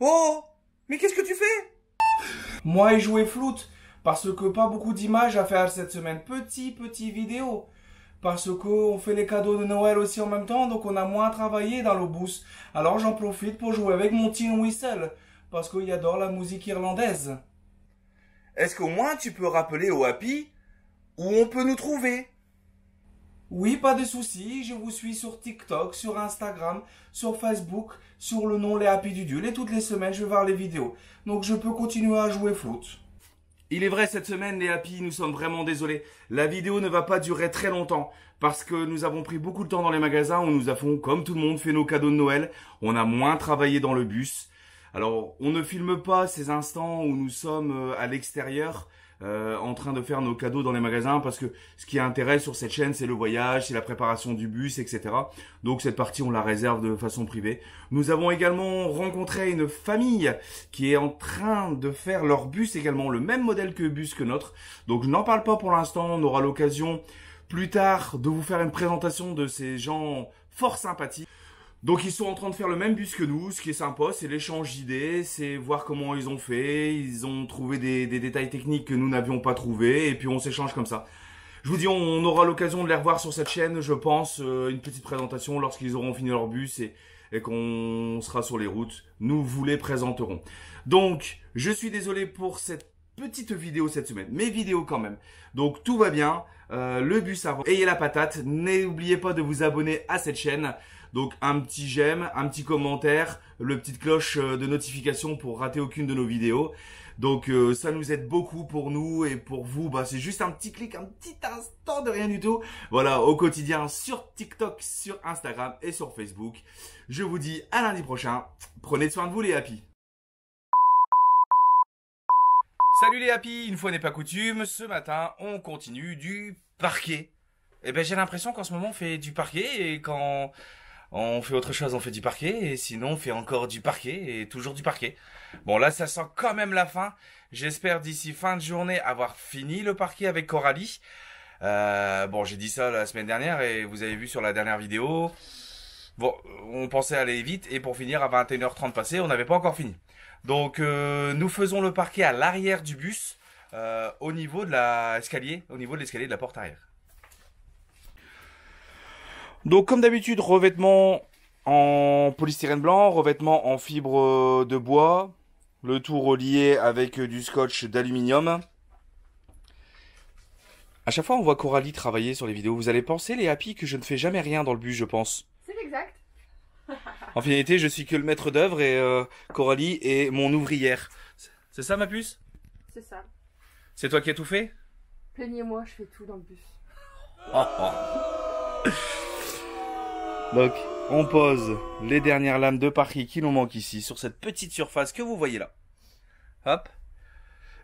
Oh, mais qu'est-ce que tu fais? Moi, et jouer floute, parce que pas beaucoup d'images à faire cette semaine. Petit vidéo. Parce qu'on fait les cadeaux de Noël aussi en même temps, donc on a moins travaillé dans le bus. Alors j'en profite pour jouer avec mon tin whistle, parce qu'il adore la musique irlandaise. Est-ce qu'au moins tu peux rappeler au Happy où on peut nous trouver? Oui, pas de souci, je vous suis sur TikTok, sur Instagram, sur Facebook, sur le nom Les Happy Dudules, et toutes les semaines je vais voir les vidéos. Donc je peux continuer à jouer foot. Il est vrai, cette semaine, les Happy, nous sommes vraiment désolés. La vidéo ne va pas durer très longtemps, parce que nous avons pris beaucoup de temps dans les magasins, où nous avons, comme tout le monde, fait nos cadeaux de Noël. On a moins travaillé dans le bus. Alors, on ne filme pas ces instants où nous sommes à l'extérieur, en train de faire nos cadeaux dans les magasins, parce que ce qui intéresse sur cette chaîne, c'est le voyage, c'est la préparation du bus, etc. Donc cette partie, on la réserve de façon privée. Nous avons également rencontré une famille qui est en train de faire leur bus également, le même modèle que bus que notre. Donc je n'en parle pas pour l'instant, on aura l'occasion plus tard de vous faire une présentation de ces gens fort sympathiques. Donc ils sont en train de faire le même bus que nous, ce qui est sympa, c'est l'échange d'idées, c'est voir comment ils ont fait, ils ont trouvé des détails techniques que nous n'avions pas trouvés, et puis on s'échange comme ça. Je vous dis, on aura l'occasion de les revoir sur cette chaîne, je pense, une petite présentation lorsqu'ils auront fini leur bus et qu'on sera sur les routes, nous vous les présenterons. Donc, je suis désolé pour cette petite vidéo cette semaine, mais vidéo quand même. Donc tout va bien, le bus avance, ayez la patate, n'oubliez pas de vous abonner à cette chaîne. Donc un petit j'aime, un petit commentaire, le petite cloche de notification pour rater aucune de nos vidéos. Donc ça nous aide beaucoup pour nous et pour vous. Bah, c'est juste un petit clic, un petit instant de rien du tout. Voilà, au quotidien sur TikTok, sur Instagram et sur Facebook. Je vous dis à lundi prochain. Prenez soin de vous les Happy. Salut les Happy, une fois n'est pas coutume, ce matin on continue du parquet. Eh ben j'ai l'impression qu'en ce moment on fait du parquet et quand on fait autre chose on fait du parquet et sinon on fait encore du parquet et toujours du parquet. Bon là ça sent quand même la fin, j'espère d'ici fin de journée avoir fini le parquet avec Coralie. Bon j'ai dit ça la semaine dernière et vous avez vu sur la dernière vidéo. Bon, on pensait aller vite et pour finir à 21h30 passé, on n'avait pas encore fini. Donc nous faisons le parquet à l'arrière du bus, au niveau de l'escalier de la porte arrière. Donc comme d'habitude, revêtement en polystyrène blanc, revêtement en fibre de bois, le tout relié avec du scotch d'aluminium. À chaque fois on voit Coralie travailler sur les vidéos, vous allez penser les Happy que je ne fais jamais rien dans le bus je pense. C'est exact. En finalité, je suis que le maître d'œuvre et Coralie est mon ouvrière. C'est ça ma puce? C'est ça. C'est toi qui as tout fait? Plaignez-moi, je fais tout dans le bus. Donc, on pose les dernières lames de parquet qui nous manquent ici sur cette petite surface que vous voyez là. Hop.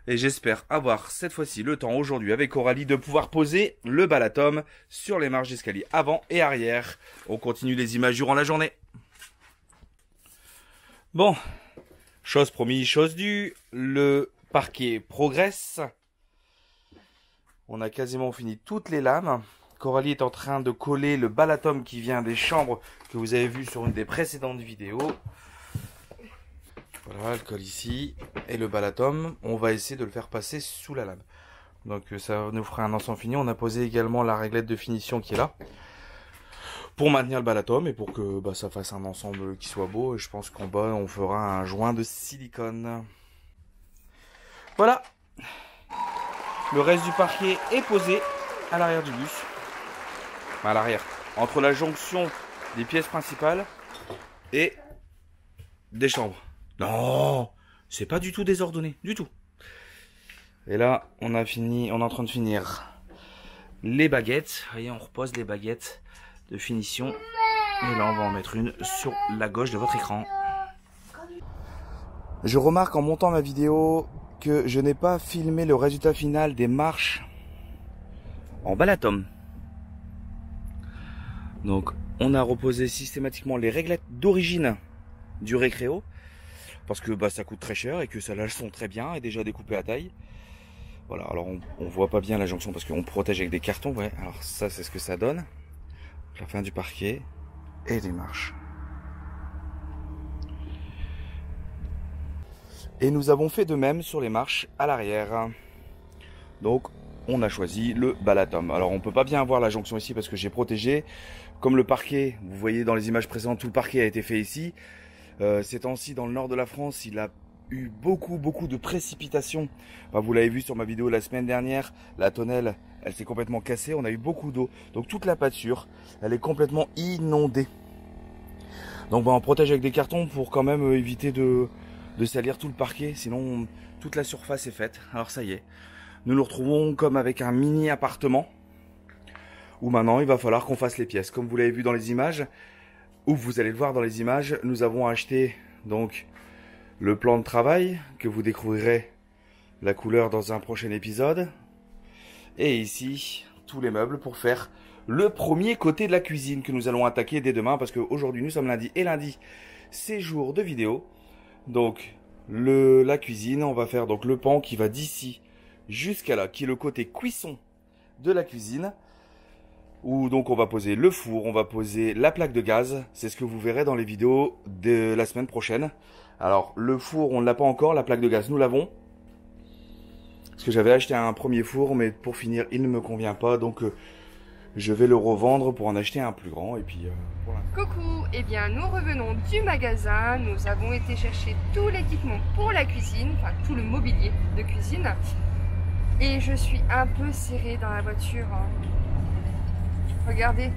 Et j'espère avoir cette fois-ci le temps aujourd'hui avec Coralie de pouvoir poser le balatum sur les marches d'escalier avant et arrière. On continue les images durant la journée. Bon, chose promise, chose due, le parquet progresse. On a quasiment fini toutes les lames. Coralie est en train de coller le balatum qui vient des chambres que vous avez vu sur une des précédentes vidéos. Voilà, elle colle ici. Et le balatum, on va essayer de le faire passer sous la lame. Donc ça nous fera un ensemble fini. On a posé également la réglette de finition qui est là. Pour maintenir le balatum et pour que ça fasse un ensemble qui soit beau. Et je pense qu'en bas, on fera un joint de silicone. Voilà. Le reste du parquet est posé à l'arrière du bus. À l'arrière. Entre la jonction des pièces principales et des chambres. Non, c'est pas du tout désordonné. Du tout. Et là, on a fini, on est en train de finir les baguettes. Vous voyez, on repose les baguettes de finition. Et là, on va en mettre une sur la gauche de votre écran. Je remarque en montant ma vidéo que je n'ai pas filmé le résultat final des marches en balatum. Donc, on a reposé systématiquement les réglettes d'origine du Récréo. Parce que ça coûte très cher et que ça lâche son très bien et déjà découpé à taille. Voilà, alors on voit pas bien la jonction parce qu'on protège avec des cartons. Ouais, alors ça c'est ce que ça donne. La fin du parquet et les marches. Et nous avons fait de même sur les marches à l'arrière. Donc on a choisi le Balatom. Alors on peut pas bien voir la jonction ici parce que j'ai protégé. Comme le parquet, vous voyez dans les images précédentes, tout le parquet a été fait ici. Ces temps-ci, dans le nord de la France, il a eu beaucoup de précipitations. Enfin, vous l'avez vu sur ma vidéo la semaine dernière, la tonnelle, elle s'est complètement cassée. On a eu beaucoup d'eau. Donc toute la pâture, elle est complètement inondée. Donc on protège avec des cartons pour quand même éviter de salir tout le parquet. Sinon, toute la surface est faite. Alors ça y est. Nous nous retrouvons comme avec un mini appartement. Où maintenant, il va falloir qu'on fasse les pièces. Comme vous l'avez vu dans les images, ou vous allez le voir dans les images, nous avons acheté donc le plan de travail que vous découvrirez la couleur dans un prochain épisode. Et ici, tous les meubles pour faire le premier côté de la cuisine que nous allons attaquer dès demain. Parce qu'aujourd'hui, nous sommes lundi et lundi, c'est jour de vidéo. Donc, la cuisine, on va faire donc le pan qui va d'ici jusqu'à là, qui est le côté cuisson de la cuisine. Où donc on va poser le four, on va poser la plaque de gaz. C'est ce que vous verrez dans les vidéos de la semaine prochaine. Alors le four on ne l'a pas encore, la plaque de gaz nous l'avons. Parce que j'avais acheté un premier four mais pour finir il ne me convient pas. Donc je vais le revendre pour en acheter un plus grand. Et puis Coucou, eh bien nous revenons du magasin. Nous avons été chercher tout l'équipement pour la cuisine, enfin tout le mobilier de cuisine. Et je suis un peu serrée dans la voiture. Regardez,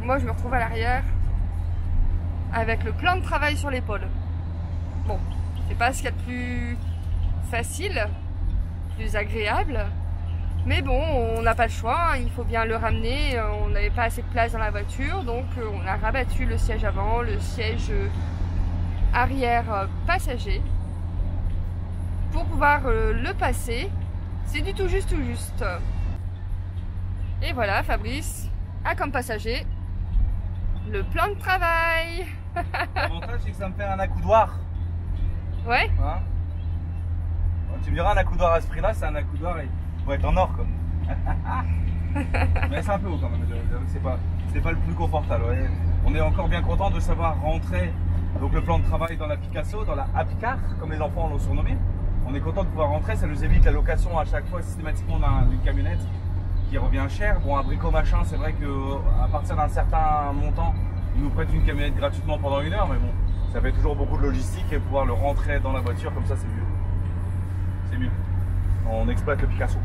moi je me retrouve à l'arrière avec le plan de travail sur l'épaule. Bon, c'est pas ce qu'il y a de plus facile, plus agréable, mais bon, on n'a pas le choix, hein, il faut bien le ramener. On n'avait pas assez de place dans la voiture, donc on a rabattu le siège avant, le siège arrière passager pour pouvoir le passer. C'est du tout juste, Et voilà, Fabrice a comme passager le plan de travail. L'avantage c'est que ça me fait un accoudoir. Ouais. Hein, tu me diras un accoudoir à ce prix là, c'est un accoudoir et faut être en or quoi. Mais c'est un peu haut quand même, c'est pas le plus confortable. Ouais. On est encore bien content de savoir rentrer donc le plan de travail dans la Picasso, dans la Apcar, comme les enfants l'ont surnommé. On est content de pouvoir rentrer, ça nous évite la location à chaque fois systématiquement d'une camionnette qui revient cher. Bon, un Brico Machin, c'est vrai qu'à partir d'un certain montant, ils nous prêtent une camionnette gratuitement pendant 1 heure, mais bon, ça fait toujours beaucoup de logistique et pouvoir le rentrer dans la voiture comme ça, c'est mieux. C'est mieux. On exploite le Picasso.